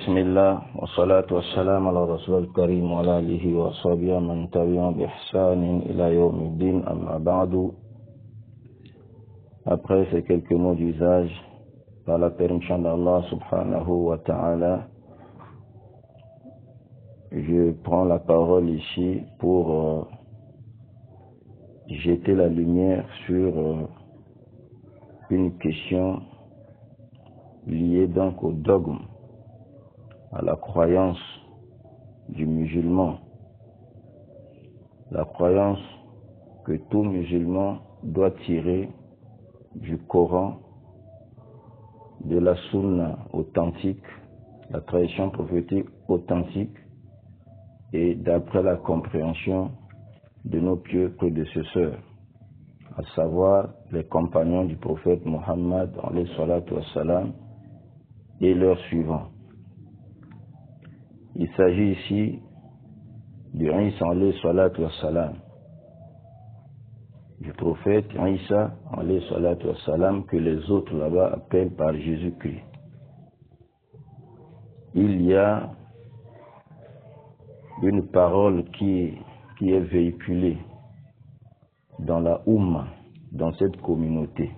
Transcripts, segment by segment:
بسم الله والصلاة والسلام على رسول الكريم وعلى آله وصحبه من تبعهم بإحسان إلى يوم الدين أما بعد. Après ces quelques mots d'usage, par la permission d'Allah subhanahu wa ta'ala, je prends la parole ici pour jeter la lumière sur une question liée donc au dogme, à la croyance du musulman, la croyance que tout musulman doit tirer du Coran, de la sunna authentique, la tradition prophétique authentique, et d'après la compréhension de nos pieux prédécesseurs, à savoir les compagnons du prophète Mohammed alayhi salatu wassalam et leurs suivants. Il s'agit ici du Isa alayhi salatu wassalam, du prophète Isa alayhi salatu wassalam, que les autres là-bas appellent par Jésus-Christ. Il y a une parole qui est véhiculée dans la Oumma, dans cette communauté.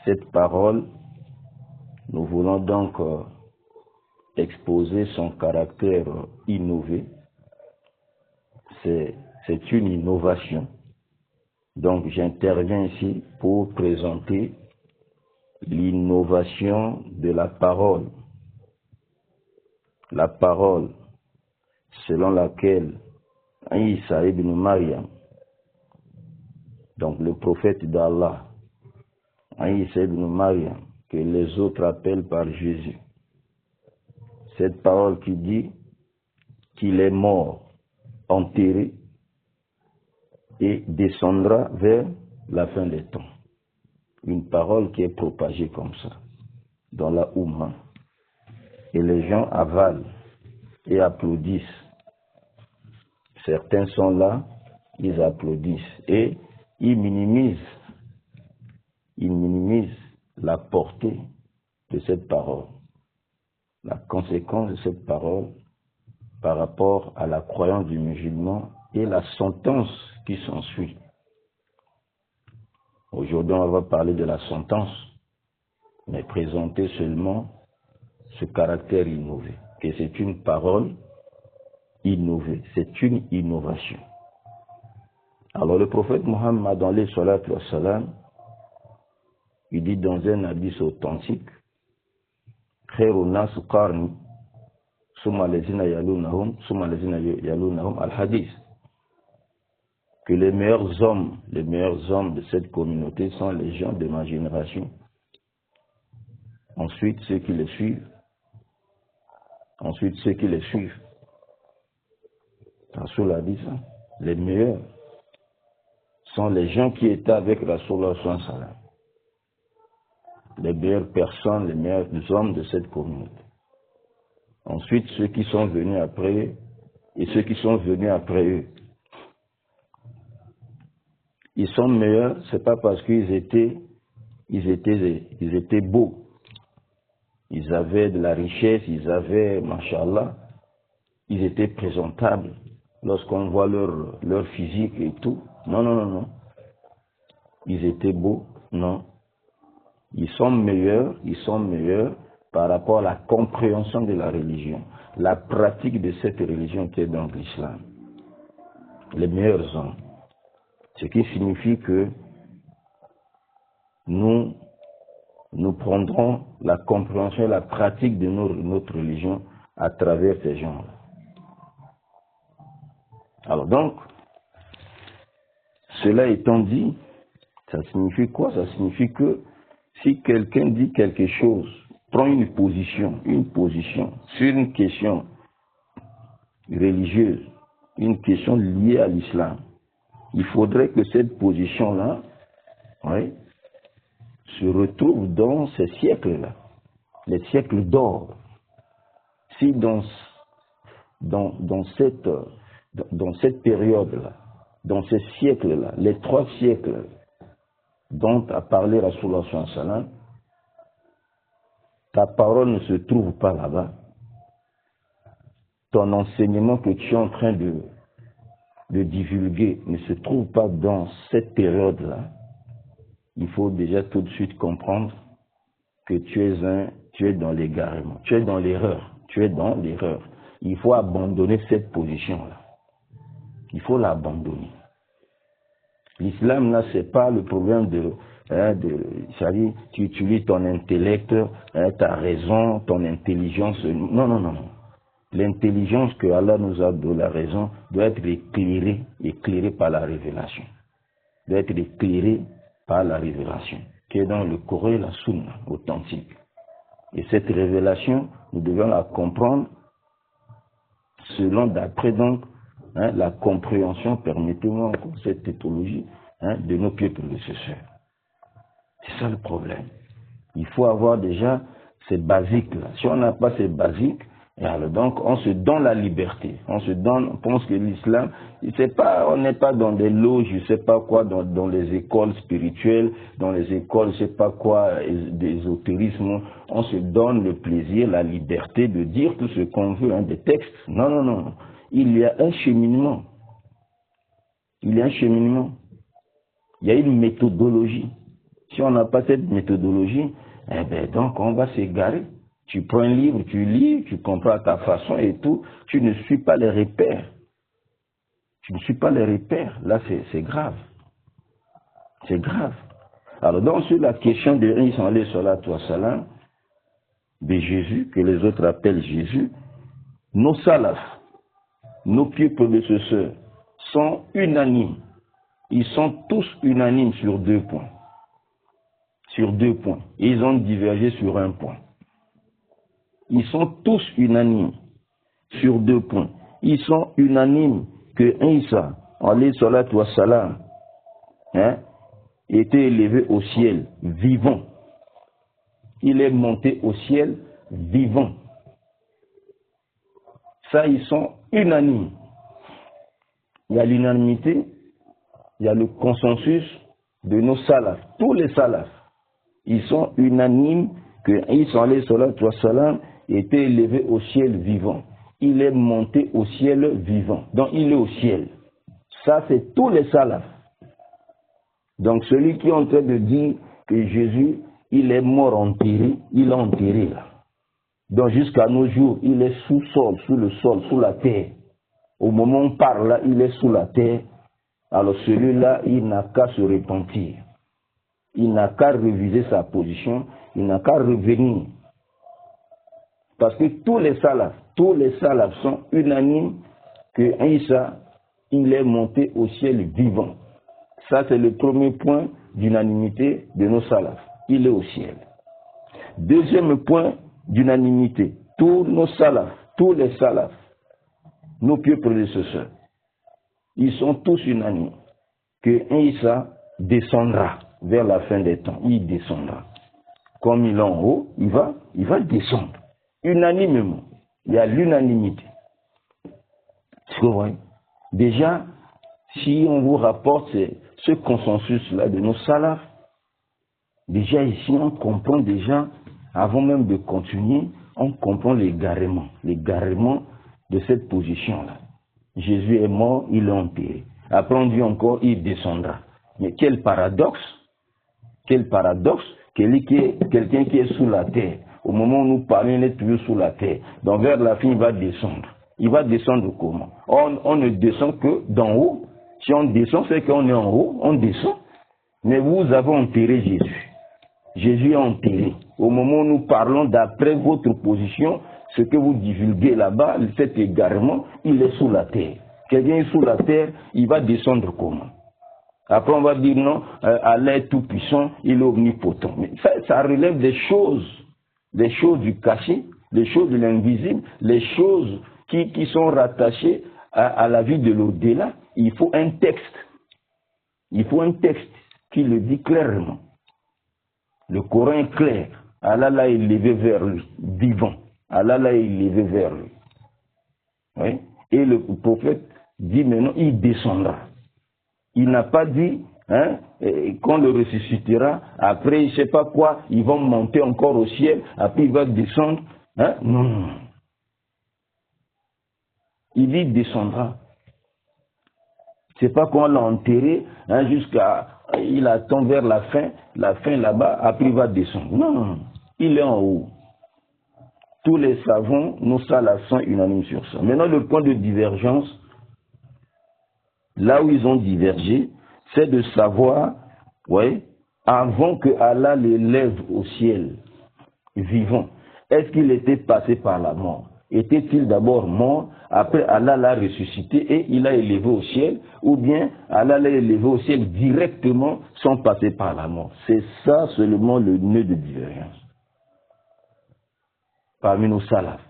Cette parole, nous voulons donc exposer son caractère innové. C'est une innovation. Donc j'interviens ici pour présenter l'innovation de la parole. La parole selon laquelle Isa ibn Maryam, donc le prophète d'Allah, Isa ibn Maryam, que les autres appellent par Jésus, cette parole qui dit qu'il est mort, enterré, et descendra vers la fin des temps. Une parole qui est propagée comme ça, dans la Oumma. Et les gens avalent et applaudissent. Certains sont là, ils applaudissent. Et ils minimisent la portée de cette parole. La conséquence de cette parole par rapport à la croyance du musulman et la sentence qui s'ensuit. Aujourd'hui, on va parler de la sentence, mais présenter seulement ce caractère innové, que c'est une parole innovée, c'est une innovation. Alors le prophète Mohammed alayhi salatu wassalam, il dit dans un hadith authentique, Khairun nas qarni, summa allazina yalunahum, summa allazina yalunahum al-hadith, que les meilleurs hommes de cette communauté sont les gens de ma génération. Ensuite, ceux qui les suivent. Ensuite, ceux qui les suivent. Rasoul a dit ça. Les meilleurs sont les gens qui étaient avec Rasoul sallallahu alayhi wa sallam. Les meilleures personnes, les meilleurs hommes de cette communauté. Ensuite, ceux qui sont venus après eux et ceux qui sont venus après eux. Ils sont meilleurs, c'est pas parce qu'ils étaient beaux. Ils avaient de la richesse, ils avaient, mashallah, ils étaient présentables lorsqu'on voit leur physique et tout. Non. Ils étaient beaux, non. Ils sont meilleurs par rapport à la compréhension de la religion, la pratique de cette religion qui est donc l'islam. Les meilleurs hommes. Ce qui signifie que nous prendrons la compréhension et la pratique de notre religion à travers ces gens-là. Alors donc, cela étant dit, ça signifie quoi? Ça signifie que si quelqu'un dit quelque chose, prend une position sur une question religieuse, une question liée à l'islam, il faudrait que cette position-là, se retrouve dans ces siècles-là, les siècles d'or. Si dans cette période-là, dans ces siècles-là, les 3 siècles dont a parlé Rasulullah sallallahu alayhi wa sallam, ta parole ne se trouve pas là-bas, ton enseignement que tu es en train de divulguer ne se trouve pas dans cette période-là, il faut déjà tout de suite comprendre que tu es dans l'égarement, tu es dans l'erreur, Il faut abandonner cette position-là. Il faut l'abandonner. L'islam, là, c'est pas le problème c'est-à-dire, tu utilises ton intellect, ta raison, ton intelligence. Non, non, non, non. L'intelligence que Allah nous a de la raison doit être éclairée par la révélation. Doit être éclairée par la révélation, qui est dans le Coran et la Sunna authentique. Et cette révélation, nous devons la comprendre selon, d'après donc, la compréhension, permettez-moi encore cette théologie, de nos pieux prédécesseurs. C'est ça le problème. Il faut avoir déjà ces basiques-là. Si on n'a pas ces basiques, alors donc on se donne la liberté. On pense que l'islam, on n'est pas dans des loges, je ne sais pas quoi, dans les écoles spirituelles, dans les écoles, je ne sais pas quoi, d'ésotérisme. On se donne le plaisir, la liberté de dire tout ce qu'on veut, des textes. Non, non, non. Il y a un cheminement. Il y a une méthodologie. Si on n'a pas cette méthodologie, donc on va s'égarer. Tu prends un livre, tu lis, tu comprends à ta façon et tout. Tu ne suis pas les repères. Là, c'est grave. C'est grave. Alors, donc, sur la question de Isa alayhi salatu wa salam, de Jésus, que les autres appellent Jésus, nos salafs, nos pieux prédécesseurs sont unanimes. Ils sont tous unanimes sur 2 points. Ils ont divergé sur un point. Ils sont tous unanimes sur 2 points. Ils sont unanimes que Isa, alayhi salatu wa salam, était élevé au ciel vivant. Il est monté au ciel vivant. Ça, ils sont unanimes. Il y a l'unanimité, il y a le consensus de nos salafs. Tous les salafs, ils sont unanimes que Isa alayhi salatu wa salam était élevé au ciel vivant. Il est monté au ciel vivant. Donc il est au ciel. Ça, c'est tous les salafs. Donc celui qui est en train de dire que Jésus, il est mort enterré, il est enterré là. Donc jusqu'à nos jours, il est sous le sol, sous la terre. Au moment où on parle là, il est sous la terre. Alors celui-là, il n'a qu'à se repentir. Il n'a qu'à réviser sa position, il n'a qu'à revenir. Parce que tous les salafs sont unanimes que Isa, il est monté au ciel vivant. Ça, c'est le premier point d'unanimité de nos salafs. Il est au ciel. Deuxième point d'unanimité, tous les salafs, nos pieux prédécesseurs, ils sont tous unanimes que Isa descendra vers la fin des temps. Il descendra. Comme il est en haut, il va descendre. Unanimement. Il y a l'unanimité. C'est vrai. Déjà, si on vous rapporte ce consensus-là de nos salafs, déjà ici, on comprend déjà, avant même de continuer, on comprend l'égarement de cette position-là. Jésus est mort, il est enterré. Après on dit encore, il descendra. Mais quel paradoxe, quelqu'un qui est sous la terre. Au moment où nous parlons, il est toujours sous la terre. Donc vers la fin, il va descendre. Il va descendre comment? On ne descend que d'en haut. Si on descend, c'est qu'on est en haut, on descend. Mais vous avez enterré Jésus. Jésus est enterré. Au moment où nous parlons, d'après votre position, ce que vous divulguez là-bas, cet égarement, il est sous la terre. Quelqu'un est sous la terre, il va descendre comment? Après, on va dire non, Allah est tout puissant, il est omnipotent. Mais ça relève des choses du caché, des choses de l'invisible, les choses qui sont rattachées à la vie de l'au-delà. Il faut un texte. Qui le dit clairement. Le Coran est clair. Allah l'a élevé vers lui, vivant. Allah l'a élevé vers lui. Oui? Et le prophète dit maintenant, il descendra. Il n'a pas dit qu'on le ressuscitera, après je ne sais pas quoi, ils vont monter encore au ciel, après il va descendre. Non, non. Il dit descendra. C'est pas qu'on l'a enterré hein, il attend vers la fin là-bas, après il va descendre. Non, il est en haut. Tous les savants, nos salafs sont unanimes sur ça. Maintenant, le point de divergence, là où ils ont divergé, c'est de savoir, ouais, avant que Allah les lève au ciel, vivant, est-ce qu'il était passé par la mort? Était-il d'abord mort, après Allah l'a ressuscité et il l'a élevé au ciel, ou bien Allah l'a élevé au ciel directement sans passer par la mort? C'est ça seulement le nœud de divergence. Parmi nos salafs,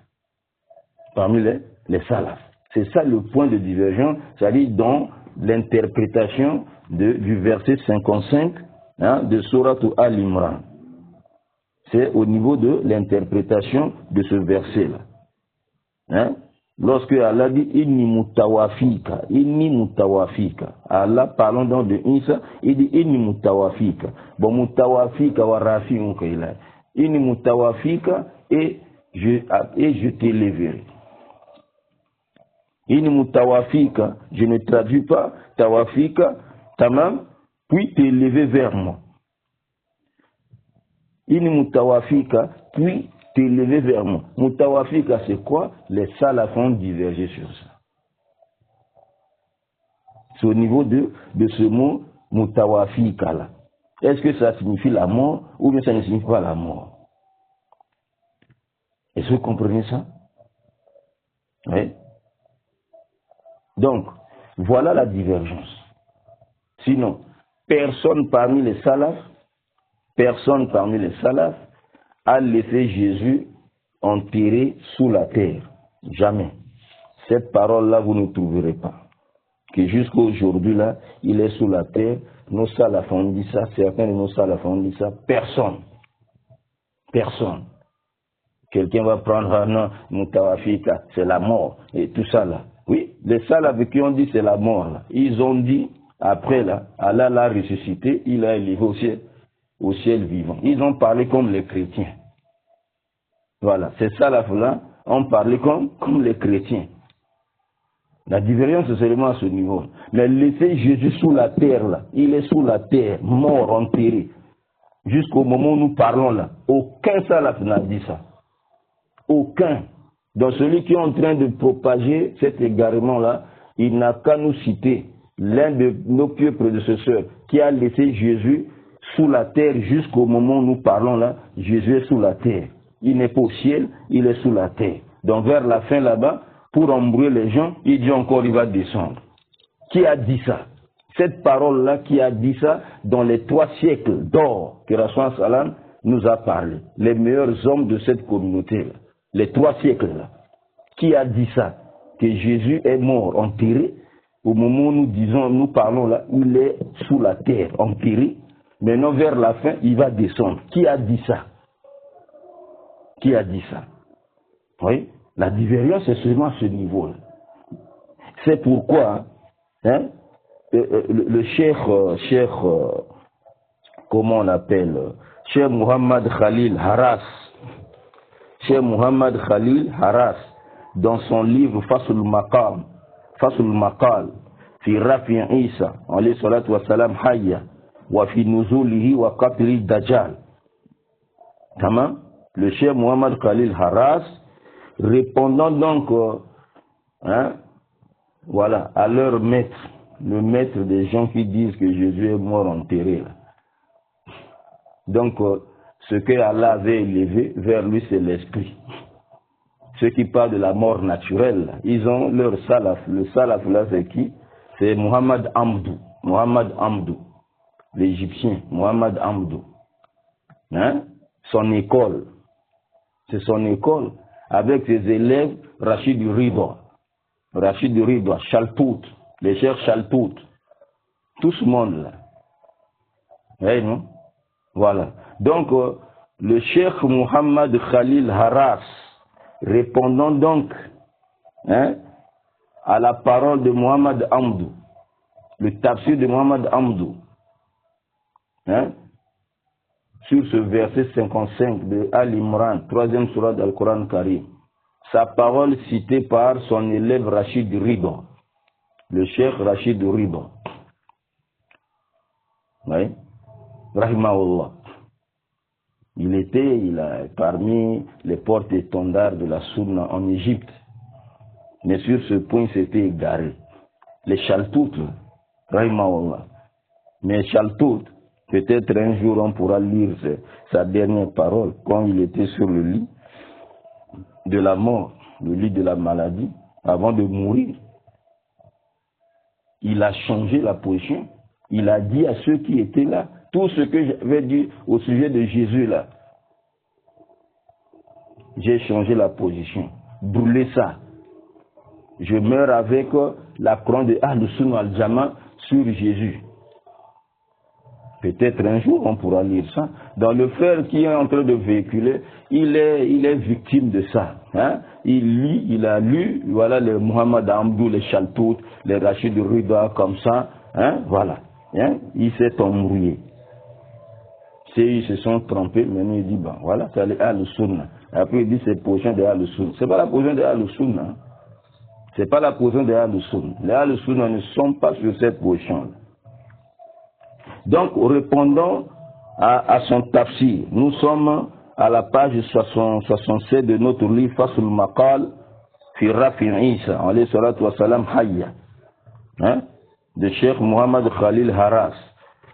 parmi les salafs. C'est ça le point de divergence, c'est-à-dire dans l'interprétation du verset 55 hein, de Sourate Al-Imran. C'est au niveau de l'interprétation de ce verset-là. Hein? Lorsque Allah dit inni mutawafika, Allah parlant donc de Isa, il dit inni mutawafika. Bon, mutawafika wa rafi'un kaila. Inni mutawafika et je t'élèverai. Inni mutawafika, je ne traduis pas tawafika, tamam, puis t'élever vers moi. Inni mutawafika, puis t'élever vers moi. Mutawafika, c'est quoi? Les salafs ont divergé sur ça. C'est au niveau de ce mot mutawafika là. Est-ce que ça signifie la mort ou bien ça ne signifie pas la mort? Est-ce que vous comprenez ça? Oui. Donc, voilà la divergence. Sinon, personne parmi les salafs a laissé Jésus enterré sous la terre. Jamais. Cette parole-là, vous ne trouverez pas. Que jusqu'à aujourd'hui, là, il est sous la terre. Nos salafs ont dit ça. Certains de nos salafs ont dit ça. Personne. Quelqu'un va prendre un nom, Mutawafika, c'est la mort. Et tout ça, là. Oui, les salafs qui ont dit c'est la mort, là. Ils ont dit, après, là, Allah l'a ressuscité, il a élevé au ciel vivant. Ils ont parlé comme les chrétiens. Voilà, ces salafs-là ont parlé comme les chrétiens. La divergence c'est seulement à ce niveau. Mais laisser Jésus sous la terre, là, il est sous la terre, mort, enterré. Jusqu'au moment où nous parlons là, aucun salaf n'a dit ça. Aucun. Donc celui qui est en train de propager cet égarement-là, il n'a qu'à nous citer l'un de nos pieux prédécesseurs qui a laissé Jésus sous la terre jusqu'au moment où nous parlons là, Jésus est sous la terre. Il n'est pas au ciel, il est sous la terre. Donc vers la fin là-bas, pour embrouiller les gens, il dit encore il va descendre. Qui a dit ça? Cette parole-là, qui a dit ça dans les 3 siècles d'or que Rasul Salam nous a parlé. Les meilleurs hommes de cette communauté-là. Les 3 siècles-là. Qui a dit ça? Que Jésus est mort, enterré. Au moment où nous parlons là, il est sous la terre, enterré. Maintenant, vers la fin, il va descendre. Qui a dit ça? Qui a dit ça? Oui, la divergence est seulement à ce niveau-là. C'est pourquoi hein, le cheikh, comment on appelle, Cheikh Muhammad Khalil Haras, dans son livre Fasul Maqal, fi Rafi Isa, alayhi salatu wa salam hayya, wa fi nuzulihi wa qatli Dajjal. Comment? Le cheikh Muhammad Khalil Haras, répondant donc voilà, à leur maître, le maître des gens qui disent que Jésus est mort enterré. Là. Donc, ce que Allah avait élevé vers lui, c'est l'esprit. Ceux qui parlent de la mort naturelle, là, ils ont leur salaf. Le salaf là, c'est qui? C'est Muhammad Amdou, l'Égyptien, Muhammad Amdou. Hein? Son école. C'est son école avec ses élèves Rachid Ridwa, Chaltout, les chers Chaltout, tout ce monde là. Oui, non? Voilà. Donc, le cheikh Muhammad Khalil Haras, répondant donc hein, à la parole de Muhammad Amdou, le tafsir de Muhammad Amdou, hein, sur ce verset 55 de Al-Imran, 3e surah d'Al-Quran Karim. sa parole citée par son élève Rachid Rida, le cheikh Rachid Rida. Oui, rahimahullah. Il a parmi les porte-étendards de la Sunna en Égypte. Mais sur ce point, il s'était égaré. Les Chaltoutes, rahimahullah. Mais Chaltout, peut-être un jour on pourra lire sa dernière parole quand il était sur le lit de la mort, le lit de la maladie, avant de mourir. Il a changé la position. Il a dit à ceux qui étaient là, tout ce que j'avais dit au sujet de Jésus là, j'ai changé la position. Brûlez ça. Je meurs avec la couronne de Ahl-Sunnah al-Jama sur Jésus. Peut-être un jour on pourra lire ça. Dans le frère qui est en train de véhiculer, il est victime de ça. Hein? Il a lu, voilà les Muhammad Amdou, les Chaltout, les Rachid Rida comme ça. Hein? Voilà. Hein? Il s'est embrouillé. Ils se sont trompés, maintenant il dit, bon, voilà, c'est Ahl-Sunnah. Après il dit, c'est position de Ahl-Sunnah. C'est pas la position de Ahl-Sunnah. Hein? C'est pas la position de Ahl-Sunnah. Les Ahl-Sunnah ne sont pas sur cette position. Donc, répondons à son tafsir. Nous sommes à la page 67 de notre livre Fasul Maqal fi Rafi Isa, alayhi salatu wa salam hayya, hein, de Cheikh Mohamed Khalil Haras.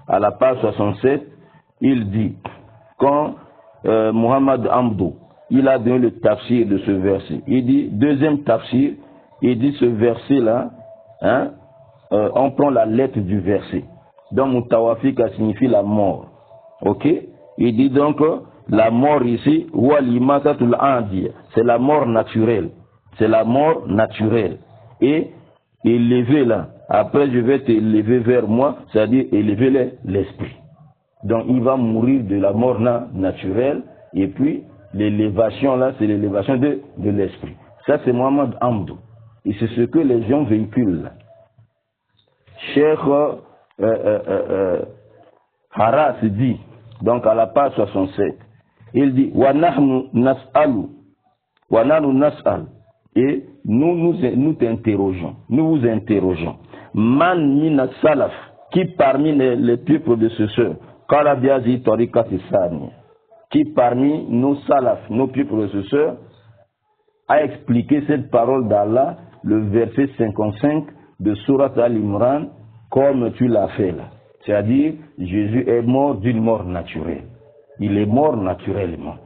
À la page 67, il dit, quand Mohamed Amdou, il a donné le tafsir de ce verset, il dit, deuxième tafsir, il dit ce verset-là, hein, on prend la lettre du verset. Donc, Mutawafika signifie la mort. Ok? Il dit donc, la mort ici, c'est la mort naturelle. C'est la mort naturelle. Et élever là, après je vais t'élever vers moi, c'est-à-dire élever l'esprit. Donc, il va mourir de la mort naturelle, et puis l'élévation là, c'est l'élévation de l'esprit. Ça, c'est Mohamed Amdou. Et c'est ce que les gens véhiculent là. Cheikh Haras dit, donc à la page 67, il dit, wa nahnu nas'alu, et nous t'interrogeons, nous vous interrogeons, man min salaf, qui parmi les plus prédécesseurs, qui parmi nos salaf, nos plus prédécesseurs, a expliqué cette parole d'Allah, le verset 55 de Surat Al-Imran, comme tu l'as fait là. C'est-à-dire, Jésus est mort d'une mort naturelle. Il est mort naturellement.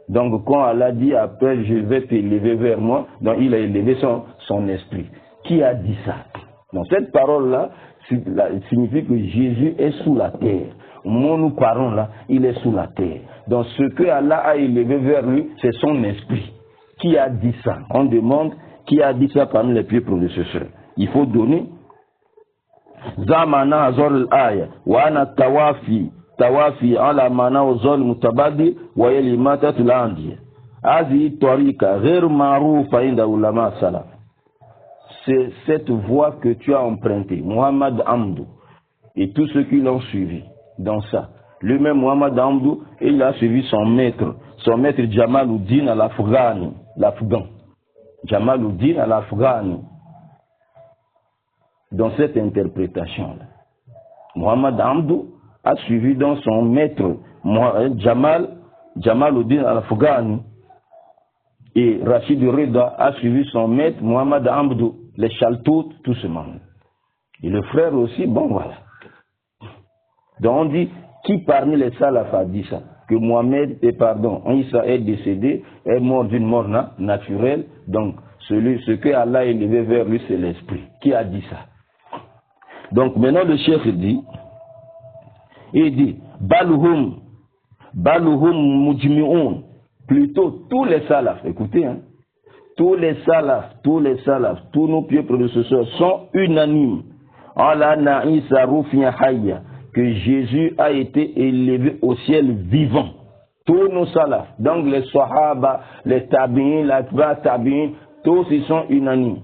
Donc, quand Allah dit après, je vais t'élever vers moi, donc il a élevé son esprit. Qui a dit ça? Donc, cette parole-là signifie que Jésus est sous la terre. Au moment où nous parlons là, il est sous la terre. Donc, ce que Allah a élevé vers lui, c'est son esprit. Qui a dit ça? On demande qui a dit ça parmi les plus prédécesseurs. Il faut donner. Zamana azor al-aya wa ana tawafi ala mana azol mutabadi wa yalimata tulandi azi tariqa ghair ma'rufa inda ulama salaf. C'est cette voie que tu as empruntée, Mohamed Amdou et tous ceux qui l'ont suivi dans ça. Lui-même Mohamed Amdou, il a suivi son maître Jamaluddin al-Afghani, l'Afghan. Jamaluddin al-Afghani. Dans cette interprétation-là, Mohamed Amdou a suivi dans son maître Jamaluddin al-Afghani et Rachid Rida a suivi son maître Mohamed Amdou, les Chaltout, tout ce monde. Et le frère aussi, bon voilà. Donc on dit, qui parmi les salafs a dit ça? Que Isa est décédé, est mort d'une mort naturelle, donc ce que Allah a élevé vers lui, c'est l'esprit. Qui a dit ça? Donc maintenant le cheikh dit, Baluhum mujmi'un, plutôt tous les salafs, écoutez, hein, tous les salafs, tous nos pieux prédécesseurs sont unanimes. Allah Isa rufiya hayya, que Jésus a été élevé au ciel vivant. Tous nos salafs, donc les sahaba, les tabi'in, l'atba tabi'in, tous ils sont unanimes.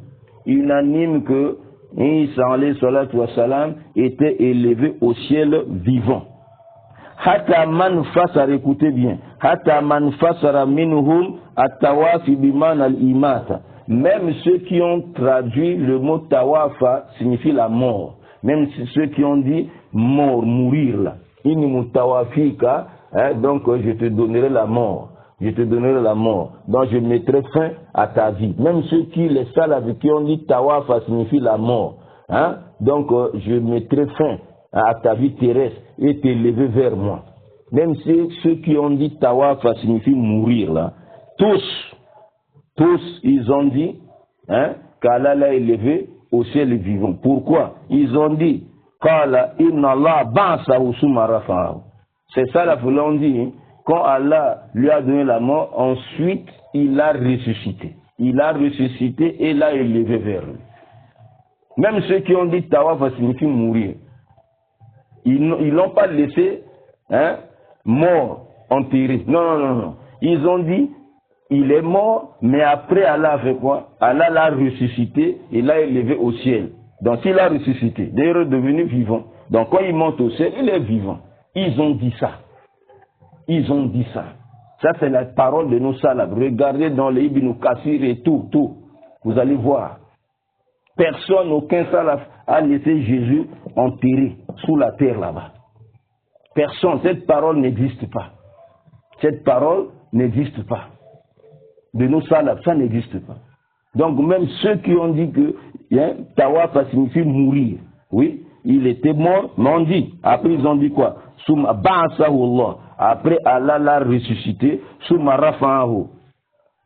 Unanimes que Isa alayhi salatu wa salam était élevé au ciel vivant. Hatta man fasar, écoutez bien, Hatta man fasara minhum at-tawafi biman al-imata. Même ceux qui ont traduit le mot tawafa signifie la mort. Même ceux qui ont dit mort, mourir là. Inni mutawafika, donc je te donnerai la mort. Je te donnerai la mort. Donc je mettrai fin à ta vie. Même ceux qui, les salafs qui ont dit tawafa signifie la mort. Donc je mettrai fin à ta vie terrestre et t'élever vers moi. Même ceux qui ont dit tawafa signifie mourir là. Tous, ils ont dit qu'Allah l'a élevé au ciel vivant. Pourquoi? Ils ont dit Qala inna Allah ba'sahu summa rafa'ahu. C'est ça la foule, on dit, quand Allah lui a donné la mort, ensuite il l'a ressuscité. Il l'a ressuscité et l'a élevé vers lui. Même ceux qui ont dit tawafa signifie mourir. Ils n'ont pas laissé mort enterré. Non. Ils ont dit il est mort, mais après Allah a fait quoi? Allah l'a ressuscité et l'a élevé au ciel. Donc il a ressuscité, d'ailleurs il est devenu vivant. Donc quand il monte au ciel, il est vivant. Ils ont dit ça. Ça c'est la parole de nos salafs. Regardez dans les Ibn Kathir et tout. Vous allez voir. Personne, aucun salaf a laissé Jésus enterré sous la terre là-bas. Personne. Cette parole n'existe pas. De nos salafs, ça n'existe pas. Donc même ceux qui ont dit que tawafa signifie mourir, oui, il était mort, mais on dit, après ils ont dit quoi? Summa ba'asahu Allah. Après Allah l'a ressuscité, summa rafa'ahu.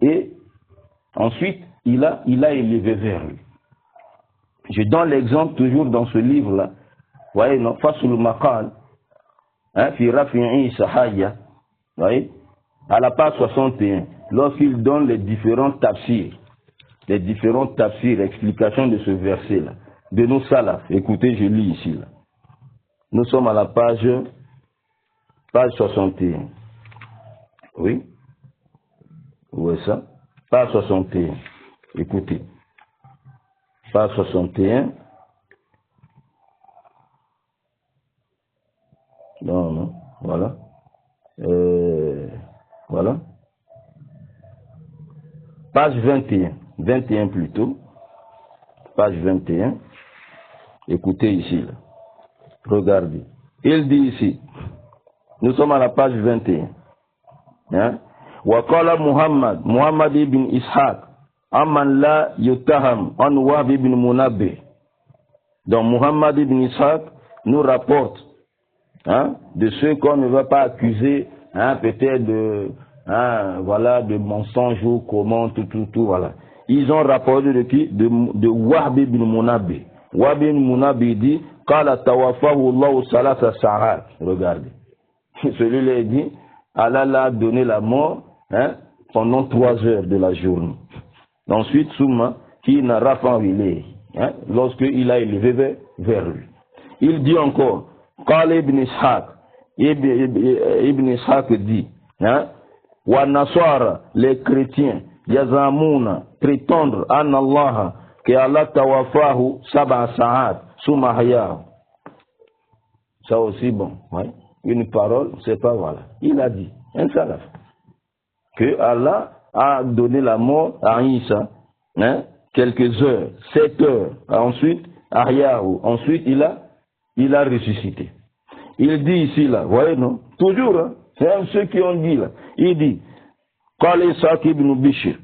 Et ensuite, il a élevé vers lui. Je donne l'exemple toujours dans ce livre-là. Vous voyez, non, Fasul Maqal, fi rafi'i sahaya, vous voyez, à la page 61, lorsqu'il donne les différents tafsirs, explications de ce verset-là, de nos salafs. Écoutez, je lis ici, là. Nous sommes à la page 61. Oui? Où est ça? Page 61. Écoutez. Page 61. Non. Voilà. Voilà. Page 21. 21 plutôt. Page 21. Écoutez ici, là. Regardez. Il dit ici. Nous sommes à la page 21. Wa Muhammad ibn Ishaq, amman la yutaham an Wahb ibn Munabbih. Donc Muhammad ibn Ishaq nous rapporte de ceux qu'on ne va pas accuser, peut-être de mensonges ou comment, tout, voilà. Ils ont rapporté de qui? De Wahb ibn Munabbih. Wahb ibn Munabbih dit Qala tawafahu Allah salasa sa'at. Regardez. Celui-là dit Allah l'a donné la mort pendant 3 heures de la journée. Ensuite, Souma, qui n'a pas lorsqu'il a élevé vers lui. Il dit encore, Qala ibn Ishaq, Ibn Ishaq dit, wa nasara, les chrétiens, yazamuna, prétendre an Allah, que Allah tawafahu sab'a sa'at, summa hayahu. Ça aussi, bon, ouais. Une parole, c'est pas voilà. Il a dit, un salaf, que Allah a donné la mort à Isa, quelques heures, 7 heures, ensuite, Ahyahu, ensuite il a ressuscité. Il dit ici, là, vous voyez, non? Toujours, c'est ceux qui ont dit, là. Il dit, Qala Ishaq ibn Bishr.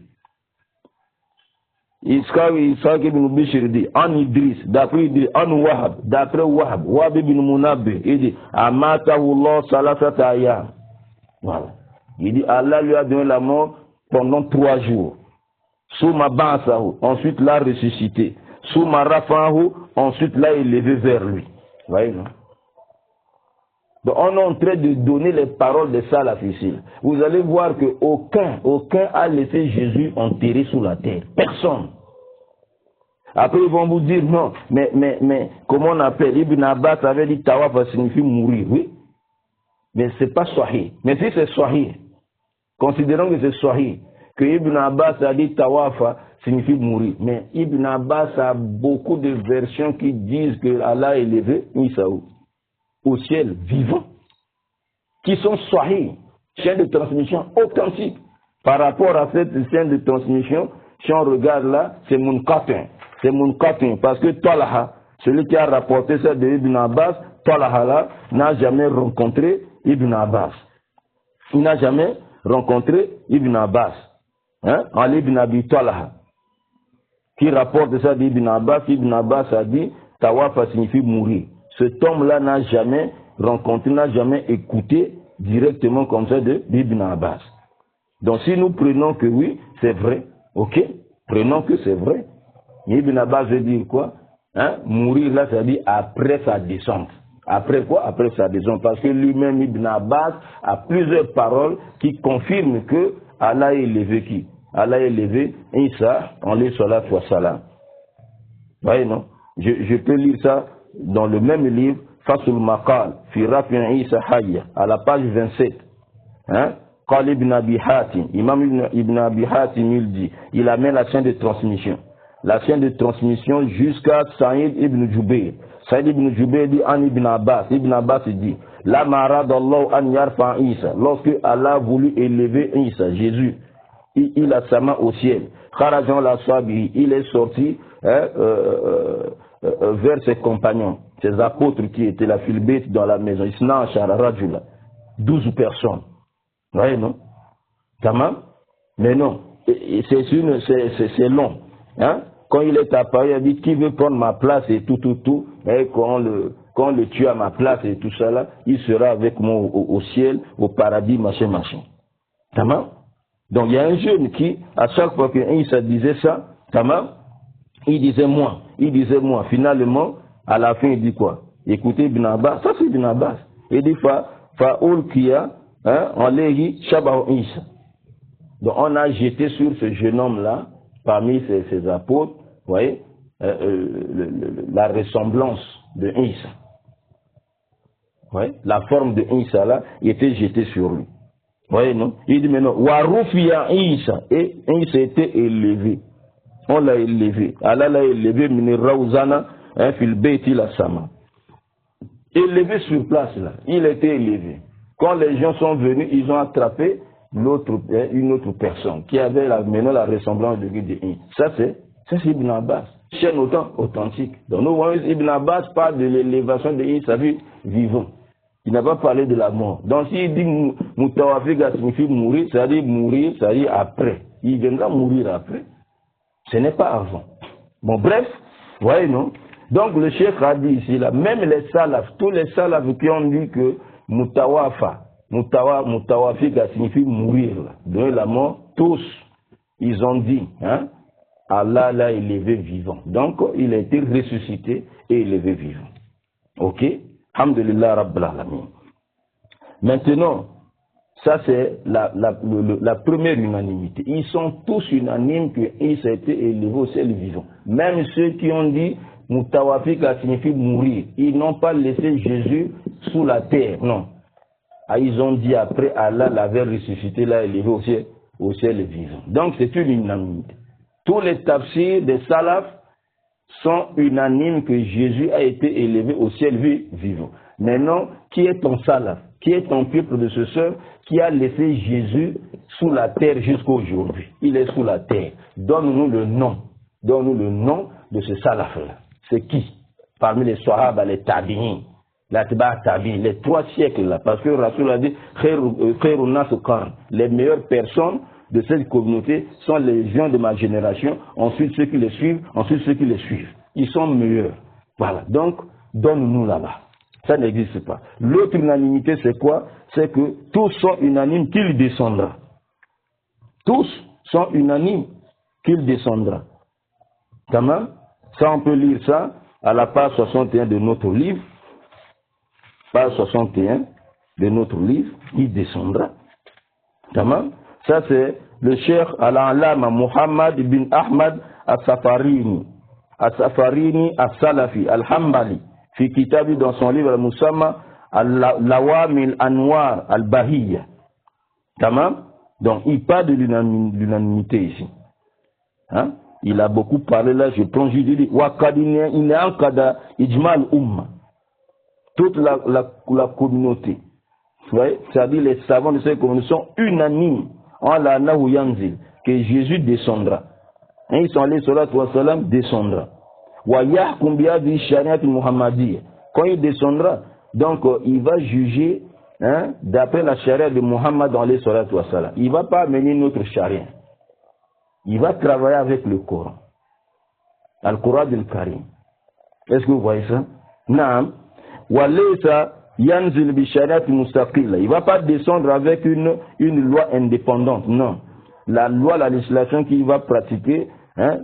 Ishaq ibn Bishr dit, An Idris, d'après Idris, An Wahab, d'après Wahab ibn Munabbih, il dit, Amatahu Allah salasata ayyam. Voilà. Il dit, Allah lui a donné la mort pendant 3 jours. Souma ba'asahu, ensuite l'a ressuscité. Souma rafa'ahu, ensuite l'a élevé vers lui. Vous voyez, non? Donc on est en train de donner les paroles de salaf ici. Vous allez voir que aucun a laissé Jésus enterré sous la terre. Personne. Après ils vont vous dire non, mais comment on appelle? Ibn Abbas avait dit tawafa signifie mourir, oui. Mais c'est pas sahih. Mais si c'est sahih, considérons que c'est sahih, que Ibn Abbas a dit tawafa signifie mourir. Mais Ibn Abbas a beaucoup de versions qui disent que Allah a élevé Isa au ciel vivant, qui sont sahih. chaîne de transmission authentique. Par rapport à cette chaîne de transmission, si on regarde là, c'est Munqatin. C'est Munqatin, parce que Talha, celui qui a rapporté ça de Ibn Abbas, Talha là, n'a jamais rencontré Ibn Abbas. Il n'a jamais rencontré Ibn Abbas. Hein? Ali ibn Abi Talha, qui rapporte ça d'Ibn Abbas. Ibn Abbas a dit, Tawafa signifie mourir. Cet homme-là n'a jamais rencontré, n'a jamais écouté directement comme ça d'Ibn Abbas. Donc si nous prenons que oui, c'est vrai, ok, prenons que c'est vrai. Ibn Abbas veut dire quoi? Hein? Mourir là, ça veut dire après sa descente. Après quoi? Après sa descente. Parce que lui-même, Ibn Abbas, a plusieurs paroles qui confirment que Allah a élevé qui? Allah a élevé Isa, alayhi salatu wa salam. Vous voyez, non? Je peux lire ça dans le même livre, Fasul Maqal, fi Rafi'in Isa Hayya, à la page 27. Hein? Qal ibn Abi Hatim, Imam ibn Abi Hatim, il dit, il amène la chaîne de transmission. La chaîne de transmission jusqu'à Saïd ibn Jubayr. Saïd ibn Jubayr dit an Ibn Abbas. Ibn Abbas dit, la maradallahu an yarfa Isa. Lorsque Allah a voulu élever Isa, Jésus, il a sa main au ciel. Kharajan la sabi, il est sorti vers ses compagnons, ses apôtres qui étaient la filbête dans la maison. Isna ashara rajula, 12 personnes. Vous voyez, non? Tamam? Mais non, c'est long. Hein? Quand il est apparu, il a dit, qui veut prendre ma place et tout. Et quand on le tue à ma place et tout ça là, il sera avec moi au ciel, au paradis, machin. Tamam? Donc il y a un jeune qui, à chaque fois qu'il disait ça, tamam, il disait moi. Finalement, à la fin, il dit quoi? Écoutez Ibn Abbas, ça c'est Ibn Abbas. Il dit Fa'ul Kiya, on l'a Shabahu Isa. Donc on a jeté sur ce jeune homme-là, parmi ses apôtres, vous voyez, la ressemblance de Isa. Ouais, la forme de Isa là, il était jeté sur lui. Vous voyez, non? Il dit maintenant, Warufiya Isa, et Isa était élevé. On l'a élevé. Allah l'a élevé, Mini Raouzana, fil Beiti la Sama. Élevé sur place là, il était élevé. Quand les gens sont venus, ils ont attrapé une autre personne qui avait maintenant la ressemblance de Isa. Ça c'est Ibn Abbas. Chaîne autant authentique. Donc nous voyons Ibn Abbas parle de l'élévation de Isa vivant. Il n'a pas parlé de la mort. Donc s'il dit Moutawafika signifie mourir, c'est-à-dire après. Il viendra mourir après. Ce n'est pas avant. Bon, bref, vous voyez, non? Donc le cheikh a dit ici, là, même les salafs, tous les salafs qui ont dit que Moutawafika signifie mourir, là, donner la mort, tous, ils ont dit, hein, Allah l'a élevé vivant. Donc, il a été ressuscité et élevé vivant. Ok? Alhamdulillah Rabbil Alamin. Maintenant, ça c'est la première unanimité. Ils sont tous unanimes qu'il s'est été élevé au ciel vivant. Même ceux qui ont dit Moutawafika signifie mourir. Ils n'ont pas laissé Jésus sous la terre. Non. Ah, ils ont dit après Allah l'avait ressuscité, l'a élevé au ciel vivant. Donc c'est une unanimité. Tous les tafsirs des salafs sont unanimes que Jésus a été élevé au ciel vivant. Maintenant, qui est ton salaf? Qui est ton pieux prédécesseur qui a laissé Jésus sous la terre jusqu'à aujourd'hui? Il est sous la terre. Donne-nous le nom. Donne-nous le nom de ce salaf-là. C'est qui? Parmi les Sahaba, les Tabi'in, les 3 siècles là. Parce que Rasoul a dit, les meilleures personnes de cette communauté sont les gens de ma génération, ensuite ceux qui les suivent, ensuite ceux qui les suivent. Ils sont meilleurs. Voilà. Donc, donne-nous là-bas. Ça n'existe pas. L'autre unanimité, c'est quoi? C'est que tous sont unanimes qu'il descendra. Tous sont unanimes qu'il descendra. Comment? Ça, on peut lire ça à la page 61 de notre livre. Page 61 de notre livre, il descendra. Comment? Ça, c'est le cheikh al-Allama Muhammad bin Ahmad al-Safarini. Al-Safarini al-Salafi, al-Hambali. Fi Kitabi, dans son livre al-Musamma, al-Lawamil Anwar al-Bahiyya. Tamam? Donc, il parle de l'unanimité ici. Hein? Il a beaucoup parlé là, je plonge, il dit, Wakadine, Ijmal Umma. Toute la communauté, Vous voyez, c'est-à-dire les savants de cette communauté sont unanimes en la Nahuyanzil, que Jésus descendra. Hein, ils sont allés sur la salam descendra. Wa yahkum bi hadhihi shariat muhammadiyya. Quand il descendra, donc il va juger d'après la charia de Muhammad dans les salatu wa salam. Il ne va pas amener notre charia. Il va travailler avec le Coran. Al-Quran al-Karim. Est-ce que vous voyez ça? Naam. Wa laysa yanzil bi shariat mustaqilla. Il ne va pas descendre avec une loi indépendante. Non. La loi, la législation qu'il va pratiquer,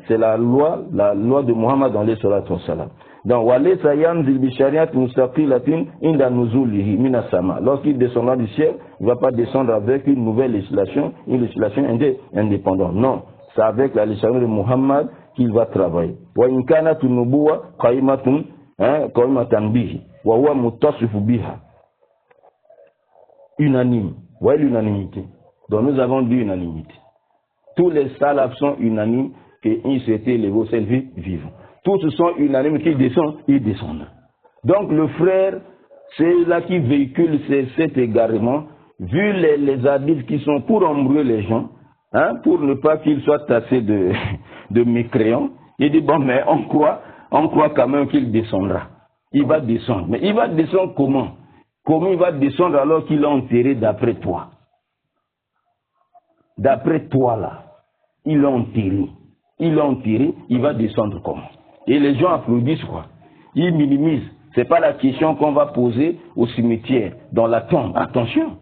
c'est la loi de Muhammad dans les salatu wa salam. Donc, walaysa yanzil bi shariat mustaqillatin inda nuzulihi minas sama. Lorsqu'il descendra du ciel, il ne va pas descendre avec une nouvelle législation, une législation indépendante. Non, c'est avec la législation de Muhammad qu'il va travailler. Wa in kanat an-nubuwwa qa'imatan bihi wa huwa muttasifu biha. Unanime. Vous voyez l'unanimité. Donc, nous avons dit unanimité. Tous les salafs sont unanimes qu'ils s'étaient élevés au ciel vivant. Tous sont unanimes qu'ils descendent, ils descendent. Donc le frère, c'est là qui véhicule cet égarement, vu les hadiths qui sont pour embrouiller les gens, pour ne pas qu'ils soient tassés de mécréants. Il dit, bon, mais on croit quand même qu'il descendra. Il va descendre. Mais il va descendre comment? Comment il va descendre alors qu'il l'a enterré d'après toi? D'après toi là, il l'a enterré. Il l'a enterré, il va descendre comment? Et les gens applaudissent quoi? Ils minimisent. Ce n'est pas la question qu'on va poser au cimetière, dans la tombe. Attention.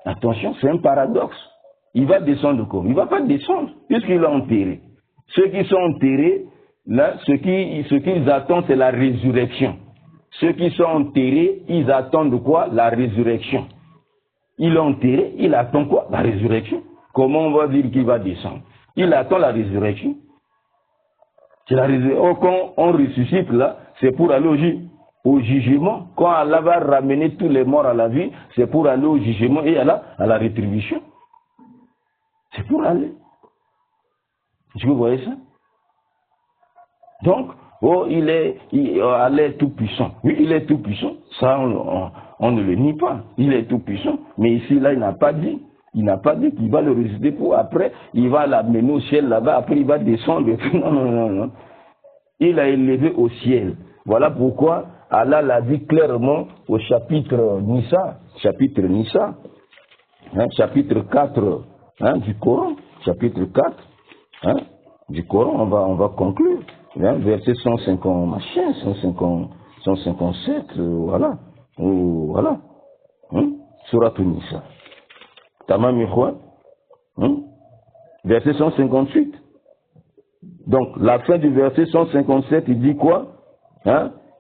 Attention, c'est un paradoxe. Il va descendre comment? Il ne va pas descendre, puisqu'il l'a enterré. Ceux qui sont enterrés, là, ce qu'ils attendent, c'est la résurrection. Ceux qui sont enterrés, ils attendent quoi? La résurrection. Il l'a enterré, il attend quoi? La résurrection. Comment on va dire qu'il va descendre? Il attend la résurrection. C'est la résurrection. Quand on ressuscite là, c'est pour aller au jugement. Quand Allah va ramener tous les morts à la vie, c'est pour aller au jugement et à la rétribution. C'est pour aller. Est-ce que vous voyez ça? Donc, Allah est tout puissant. Oui, il est tout puissant. Ça, on ne le nie pas. Il est tout puissant. Mais ici, là, il n'a pas dit. Il n'a pas dit qu'il va le ressusciter pour après, il va l'amener au ciel là-bas, après il va descendre. Non. Il a élevé au ciel. Voilà pourquoi Allah l'a dit clairement au chapitre Nisa, chapitre 4 du Coran, chapitre 4 du Coran, on va conclure. Verset 157, voilà. Voilà. Surat Nisa. Tamam Ikhwan, verset 158. Donc, la fin du verset 157, il dit quoi?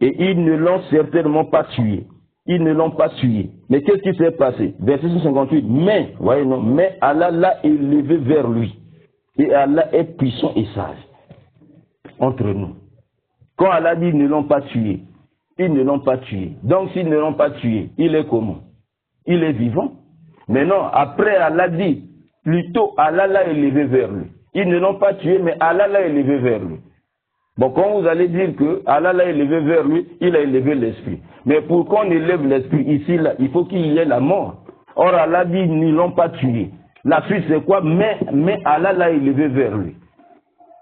Et ils ne l'ont certainement pas tué. Ils ne l'ont pas tué. Mais qu'est-ce qui s'est passé? Verset 158. Mais, voyez, non, mais Allah l'a élevé vers lui. Et Allah est puissant et sage. Entre nous. Quand Allah dit ils ne l'ont pas tué, ils ne l'ont pas tué. Donc, s'ils ne l'ont pas tué, il est comment? Il est vivant. Mais non, après Allah dit, plutôt Allah l'a élevé vers lui. Ils ne l'ont pas tué, mais Allah l'a élevé vers lui. Bon, quand vous allez dire que Allah l'a élevé vers lui, il a élevé l'esprit. Mais pour qu'on élève l'esprit ici, là, il faut qu'il y ait la mort. Or, Allah dit, ils ne l'ont pas tué. La suite, c'est quoi? Mais Allah l'a élevé vers lui.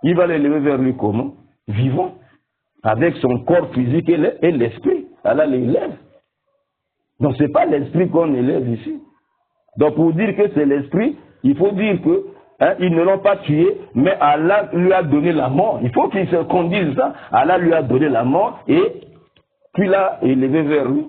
Il va l'élever vers lui comment? Vivant. Avec son corps physique et l'esprit. Allah l'élève. Donc, ce n'est pas l'esprit qu'on élève ici. Donc pour dire que c'est l'esprit, il faut dire que ils ne l'ont pas tué, mais Allah lui a donné la mort. Il faut qu'on dise ça. Allah lui a donné la mort et puis l'a élevé vers lui.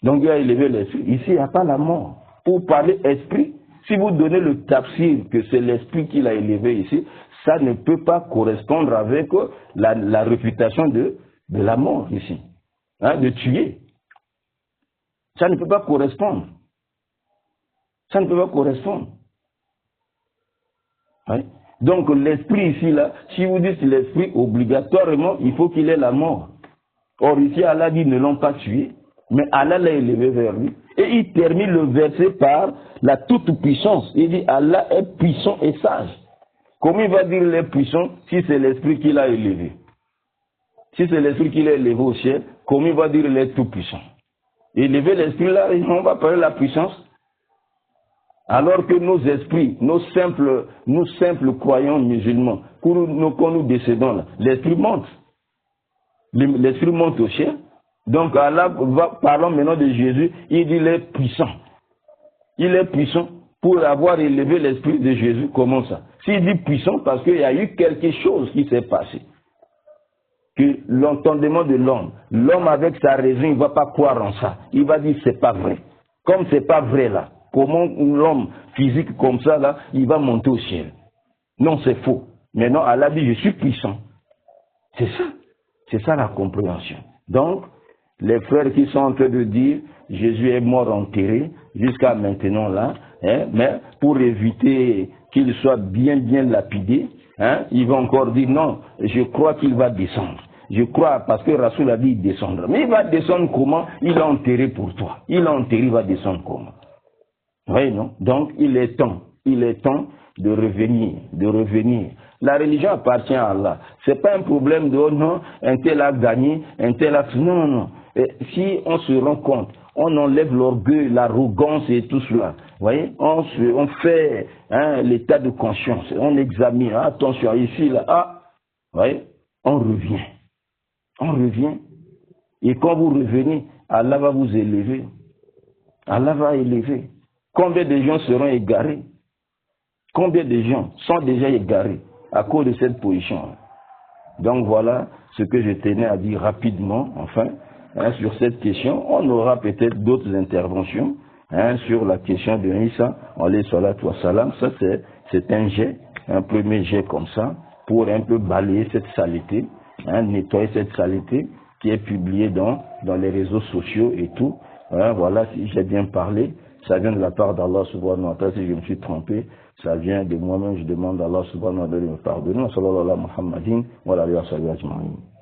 Donc il a élevé l'esprit. Ici, il n'y a pas la mort. Pour parler esprit, si vous donnez le tafsir que c'est l'esprit qui l'a élevé ici, ça ne peut pas correspondre avec la réputation de la mort ici. De tuer. Ça ne peut pas correspondre. Ça ne peut pas correspondre. Oui. Donc l'esprit ici, là, si vous dites l'esprit, obligatoirement, il faut qu'il ait la mort. Or ici, Allah dit, ne l'ont pas tué, mais Allah l'a élevé vers lui. Et il termine le verset par la toute-puissance. Il dit, Allah est puissant et sage. Comment il va dire il est puissant si c'est l'esprit qui l'a élevé? Si c'est l'esprit qui l'a élevé au ciel, comment il va dire il est tout-puissant? Élever l'esprit là, on va parler de la puissance. Alors que nos esprits, nos simples croyants musulmans, quand nous décédons là, l'esprit monte. L'esprit monte au ciel. Donc Allah parlons maintenant de Jésus, il dit il est puissant. Il est puissant pour avoir élevé l'esprit de Jésus. Comment ça? S'il dit puissant, parce qu'il y a eu quelque chose qui s'est passé. Que l'entendement de l'homme avec sa raison, il ne va pas croire en ça. Il va dire c'est pas vrai. Comme c'est pas vrai là, comment l'homme physique comme ça là, il va monter au ciel? Non, c'est faux. Maintenant, Allah dit je suis puissant. C'est ça. C'est ça la compréhension. Donc, les frères qui sont en train de dire Jésus est mort enterré jusqu'à maintenant là, hein, mais pour éviter qu'il soit bien lapidé, hein, ils vont encore dire non, je crois qu'il va descendre. Je crois parce que Rasoul a dit il descendra. Mais il va descendre comment? Il a enterré pour toi. Il a enterré, il va descendre comment? Oui, non? Donc il est temps de revenir. La religion appartient à Allah. C'est pas un problème de oh non, un tel a gagné, un tel a... Non. Et si on se rend compte, on enlève l'orgueil, l'arrogance et tout cela. Vous voyez, on fait l'état de conscience, on examine, attention, ici, là, vous voyez, on revient. Et quand vous revenez, Allah va vous élever. Allah va élever. Combien de gens seront égarés? Combien de gens sont déjà égarés à cause de cette position? Donc voilà ce que je tenais à dire rapidement, enfin, sur cette question. On aura peut-être d'autres interventions sur la question de Isa, alayhi salatu wa salam. Ça c'est un jet, un premier jet comme ça, pour un peu balayer cette saleté, nettoyer cette saleté qui est publiée dans les réseaux sociaux et tout. Voilà, si j'ai bien parlé, ça vient de la part d'Allah subhanahu wa ta'ala. Si je me suis trompé, ça vient de moi-même. Je demande à Allah subhanahu wa ta'ala de me pardonner. Sallallahu alayhi wa sallam, Muhammadin wa alayhi wa sallam ajma'in.